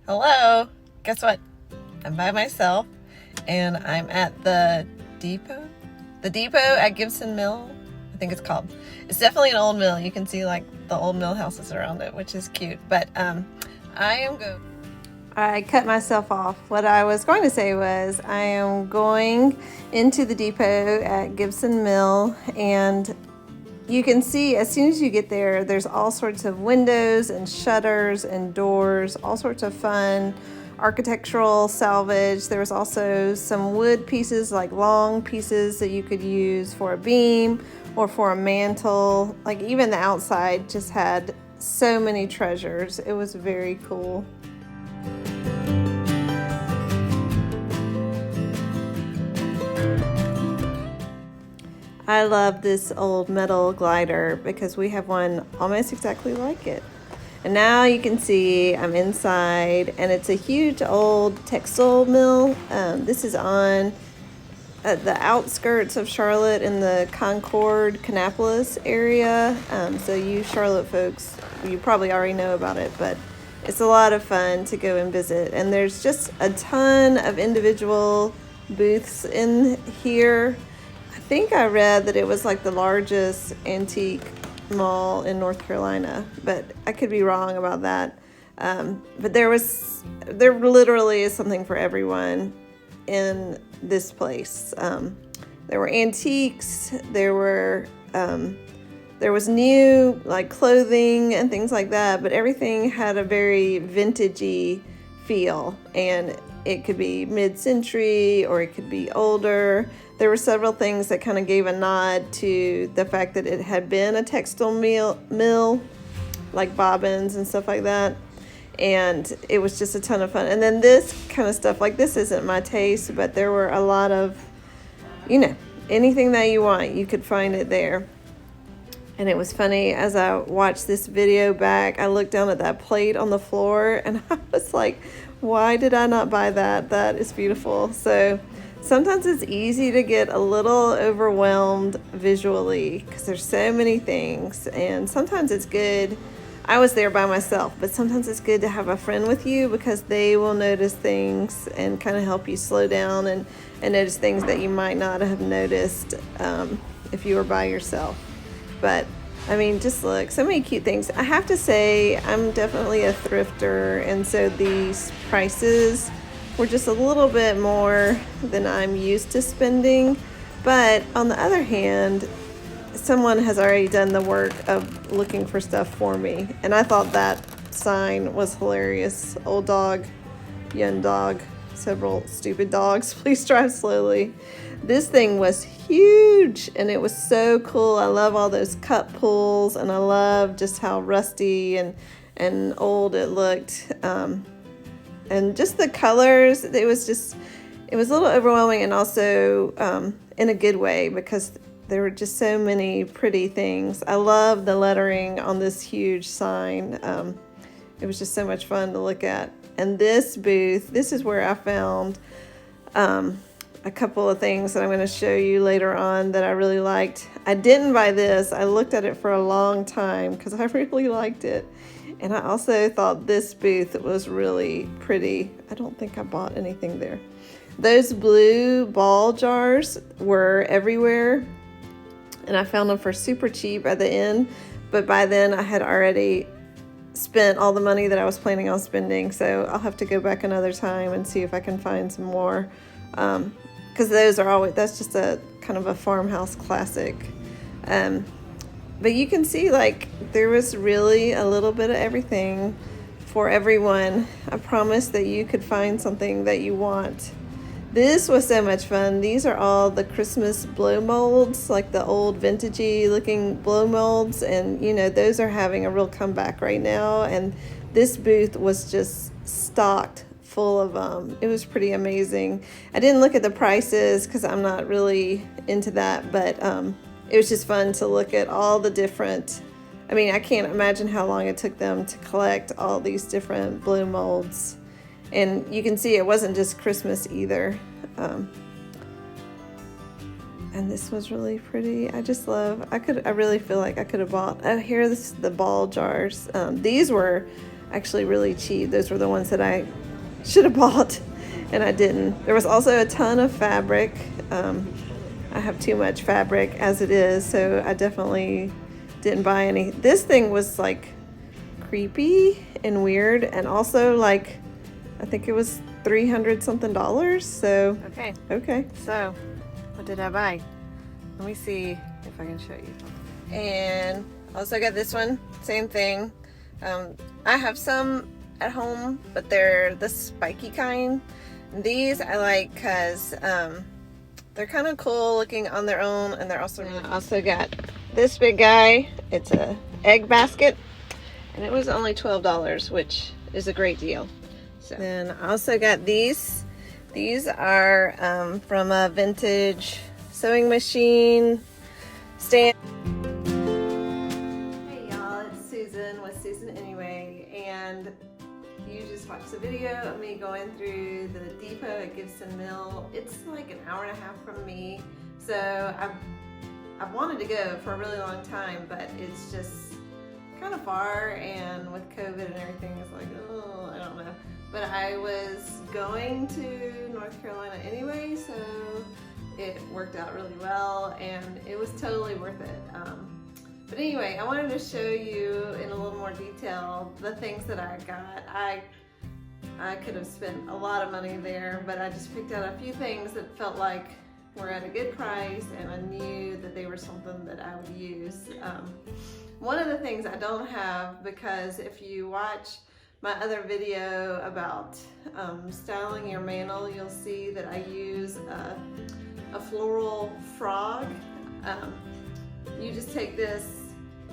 Hello, guess what? I'm by myself and I'm at the depot at Gibson Mill, I think it's called. It's definitely an old mill. You can see like the old mill houses around it, which is cute. But I cut myself off. What I was going to say was I am going into the depot at Gibson Mill, and you can see as soon as you get there, there's all sorts of windows and shutters and doors, all sorts of fun architectural salvage. There was also some wood pieces, like long pieces that you could use for a beam or for a mantle. Like even the outside just had so many treasures. It was very cool. I love this old metal glider because we have one almost exactly like it. And now you can see I'm inside, and it's a huge old textile mill. This is on the outskirts of Charlotte in the Concord, Kannapolis area. So you Charlotte folks, you probably already know about it, but it's a lot of fun to go and visit. And there's just a ton of individual booths in here. I think I read that it was like the largest antique mall in North Carolina, but I could be wrong about that. But there literally is something for everyone in this place. There were antiques, there was new like clothing and things like that, but everything had a very vintagey feel, and it could be mid-century or it could be older. There were several things that kind of gave a nod to the fact that it had been a textile mill, like bobbins and stuff like that. And it was just a ton of fun. And then this kind of stuff, like this isn't my taste, but there were a lot of, anything that you want, you could find it there. And it was funny, as I watched this video back, I looked down at that plate on the floor and I was like, why did I not buy that? That is beautiful. So sometimes it's easy to get a little overwhelmed visually because there's so many things, and sometimes it's good. I was there by myself, but sometimes it's good to have a friend with you because they will notice things and kind of help you slow down and notice things that you might not have noticed if you were by yourself. But I mean, just look, so many cute things. I have to say, I'm definitely a thrifter, and so these prices were just a little bit more than I'm used to spending. But on the other hand, someone has already done the work of looking for stuff for me. And I thought that sign was hilarious. Old dog, young dog, several stupid dogs, please drive slowly. This thing was huge and it was so cool. I love all those cup pulls, and I love just how rusty and old it looked. And just the colors, it was a little overwhelming, and also in a good way because there were just so many pretty things. I love the lettering on this huge sign. It was just so much fun to look at. And this booth, this is where I found a couple of things that I'm going to show you later on that I really liked. I didn't buy this. I looked at it for a long time because I really liked it. And I also thought this booth was really pretty. I don't think I bought anything there. Those blue ball jars were everywhere, and I found them for super cheap at the end. But by then I had already spent all the money that I was planning on spending, so I'll have to go back another time and see if I can find some more. Because that's just a kind of a farmhouse classic. But you can see like there was really a little bit of everything for everyone. I promise that you could find something that you want. This was so much fun. These are all the Christmas blow molds, like the old vintagey looking blow molds. And those are having a real comeback right now. And this booth was just stocked full of them. It was pretty amazing. I didn't look at the prices because I'm not really into that, but it was just fun to look at all the different, I can't imagine how long it took them to collect all these different blow molds. And you can see it wasn't just Christmas either. And this was really pretty. I really feel like I could have bought, here's the ball jars. These were actually really cheap. Those were the ones that I should have bought and I didn't. There was also a ton of fabric. I have too much fabric as it is, so I definitely didn't buy any. This thing was like creepy and weird, and also like I think it was $300 something. So okay, so what did I buy? Let me see if I can show you. And also got this one, same thing. I have some at home, but they're the spiky kind. These I like because they're kind of cool looking on their own, and they're also I also got this big guy. It's a egg basket, and it was only $12, which is a great deal. So then I also got these. These are from a vintage sewing machine stand. Hey y'all, it's Susan with Susan Anyway, and you just watched the video of me going through the depot at Gibson Mill. It's like an hour and a half from me, so I've wanted to go for a really long time, but it's just kind of far, and with COVID and everything, it's like, oh, I don't know. But I was going to North Carolina anyway, so it worked out really well, and it was totally worth it. But anyway, I wanted to show you in a little more detail the things that I got. I could have spent a lot of money there, but I just picked out a few things that felt like were at a good price, and I knew that they were something that I would use. One of the things I don't have, because if you watch my other video about styling your mantle, you'll see that I use a floral frog. You just take this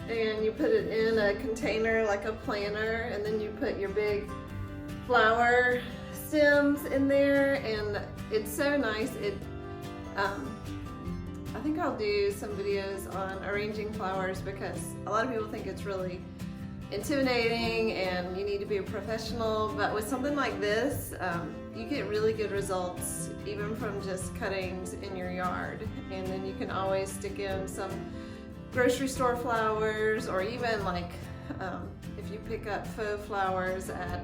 and you put it in a container like a planter, and then you put your big flower stems in there, and it's so nice. I think I'll do some videos on arranging flowers, because a lot of people think it's really intimidating and you need to be a professional, but with something like this, you get really good results even from just cuttings in your yard. And then you can always stick in some grocery store flowers, or even like if you pick up faux flowers at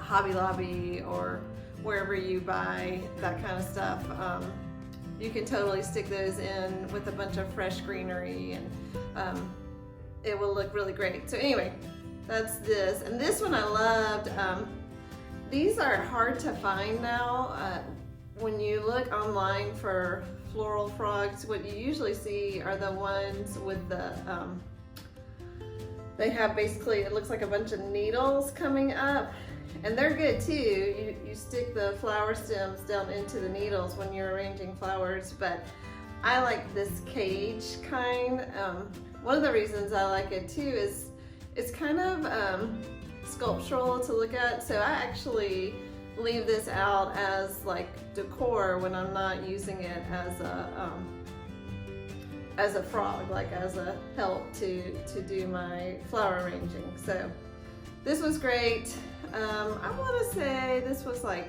Hobby Lobby or wherever you buy that kind of stuff, you can totally stick those in with a bunch of fresh greenery, and it will look really great. So anyway, that's this. And this one I loved. These are hard to find now. When you look online for floral frogs, what you usually see are the ones with the, they have basically, it looks like a bunch of needles coming up, and they're good too. You stick the flower stems down into the needles when you're arranging flowers, but I like this cage kind. One of the reasons I like it too is it's kind of sculptural to look at, so I actually leave this out as like decor when I'm not using it as a frog, like as a help to do my flower arranging. So this was great. I want to say this was like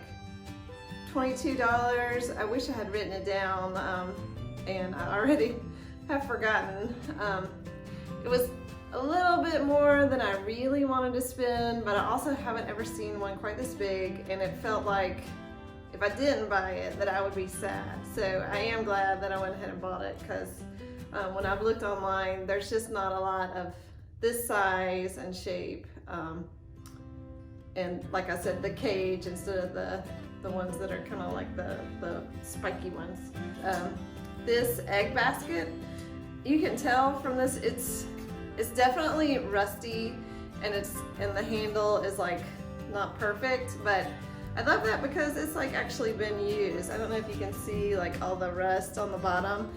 $22. I wish I had written it down, and I already have forgotten. It was a little bit more than I really wanted to spend, but I also haven't ever seen one quite this big, and it felt like if I didn't buy it that I would be sad. So I am glad that I went ahead and bought it, because when I've looked online, there's just not a lot of this size and shape. And like I said, the cage instead of the ones that are kind of like the spiky ones. This egg basket, you can tell from this, it's definitely rusty, and the handle is like not perfect, but I love that because it's like actually been used. I don't know if you can see like all the rust on the bottom.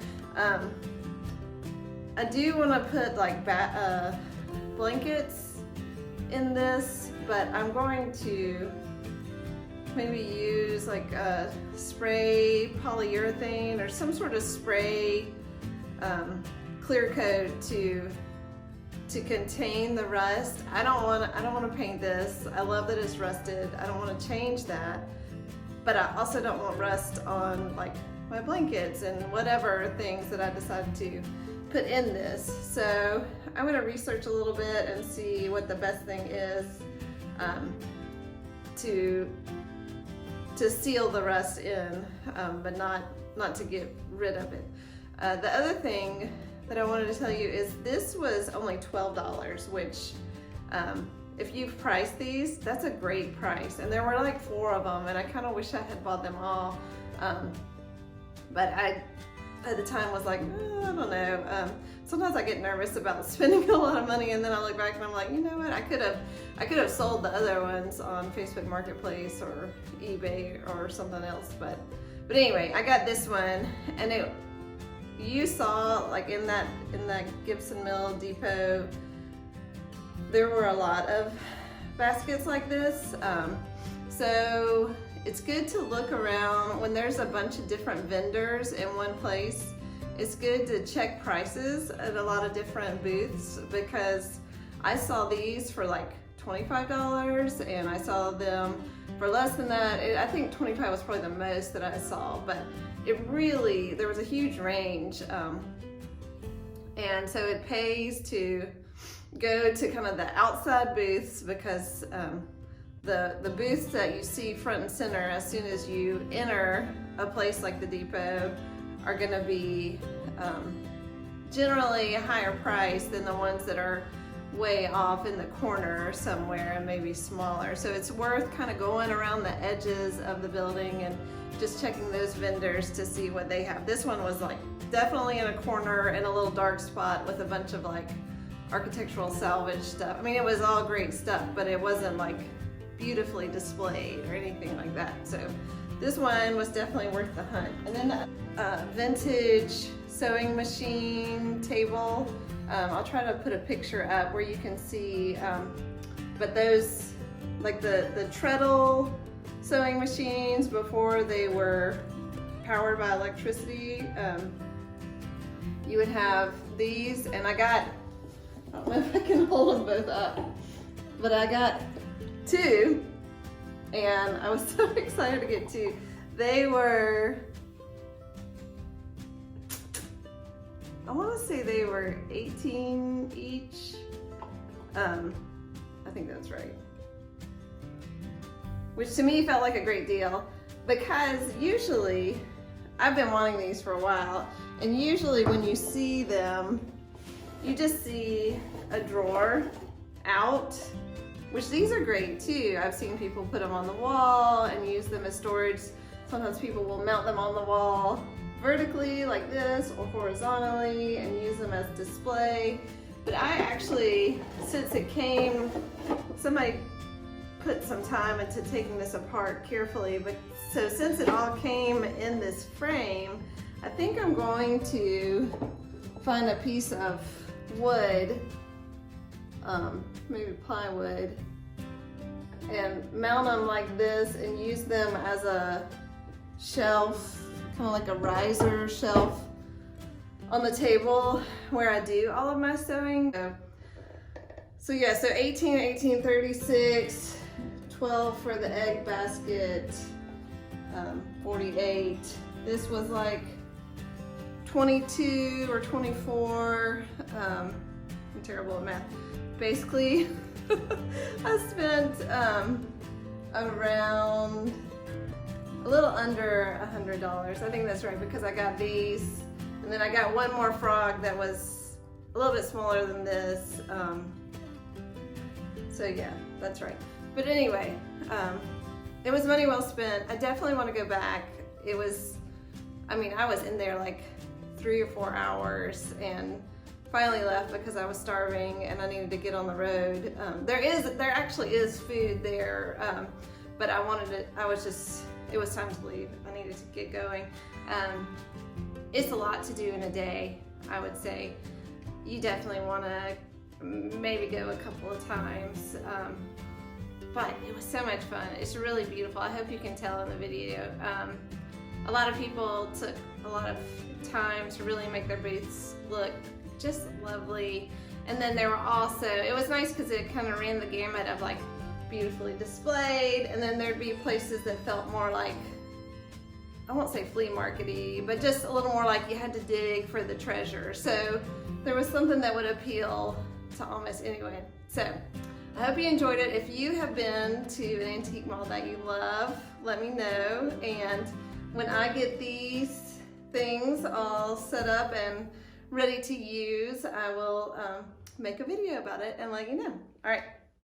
I do want to put like blankets in this, but I'm going to maybe use like a spray polyurethane or some sort of spray clear coat to contain the rust. I don't want to paint this. I love that it's rusted. I don't want to change that, but I also don't want rust on like my blankets and whatever things that I decided to put in this. So I'm gonna research a little bit and see what the best thing is to seal the rust in, but not to get rid of it. The other thing that I wanted to tell you is this was only $12, which if you've priced these, that's a great price. And there were like 4 of them, and I kind of wish I had bought them all. But I, at the time, was like, I don't know. Sometimes I get nervous about spending a lot of money, and then I look back and I'm like, you know what? I could have sold the other ones on Facebook Marketplace or eBay or something else. But anyway, I got this one, and you saw like in that Gibson Mill depot, there were a lot of baskets like this. So it's good to look around when there's a bunch of different vendors in one place. It's good to check prices at a lot of different booths, because I saw these for like $25 and I saw them for less than that. I think 25 was probably the most that I saw, but there was a huge range. And so it pays to go to kind of the outside booths, because the booths that you see front and center as soon as you enter a place like the depot are going to be generally a higher price than the ones that are way off in the corner somewhere and maybe smaller. So it's worth kind of going around the edges of the building and just checking those vendors to see what they have. This one was like definitely in a corner in a little dark spot with a bunch of like architectural salvage stuff. I mean, it was all great stuff, but it wasn't like beautifully displayed or anything like that. So this one was definitely worth the hunt. And then the vintage sewing machine table. I'll try to put a picture up where you can see, but those, like the treadle sewing machines before they were powered by electricity, you would have these, and I don't know if I can hold them both up, but I got 2, and I was so excited to get 2. They were, I want to say they were 18 each. I think that's right. Which to me felt like a great deal, because usually, I've been wanting these for a while, and usually when you see them, you just see a drawer out, which these are great too. I've seen people put them on the wall and use them as storage. Sometimes people will mount them on the wall vertically like this or horizontally and use them as display. But I actually, since it came, somebody put some time into taking this apart carefully, but so since it all came in this frame, I think I'm going to find a piece of wood, maybe plywood, and mount them like this and use them as a shelf, kind of like a riser shelf on the table where I do all of my sewing. So yeah, so 18, 18, 36, 12 for the egg basket, 48. This was like 22 or 24. I'm terrible at math. Basically, I spent around a little under $100. I think that's right, because I got these, and then I got one more frog that was a little bit smaller than this. So yeah, that's right. But anyway, it was money well spent. I definitely want to go back. It was, I mean, I was in there like 3 or 4 hours and finally left because I was starving and I needed to get on the road. There actually is food there, but it was time to leave. I needed to get going. It's a lot to do in a day, I would say. You definitely want to maybe go a couple of times. But it was so much fun. It's really beautiful. I hope you can tell in the video. A lot of people took a lot of time to really make their booths look just lovely. And then there were also, it was nice because it kind of ran the gamut of like beautifully displayed, and then there'd be places that felt more like, I won't say flea market-y, but just a little more like you had to dig for the treasure. So there was something that would appeal to almost anyone. So I hope you enjoyed it. If you have been to an antique mall that you love, let me know. And when I get these things all set up and ready to use, I will make a video about it and let you know. All right.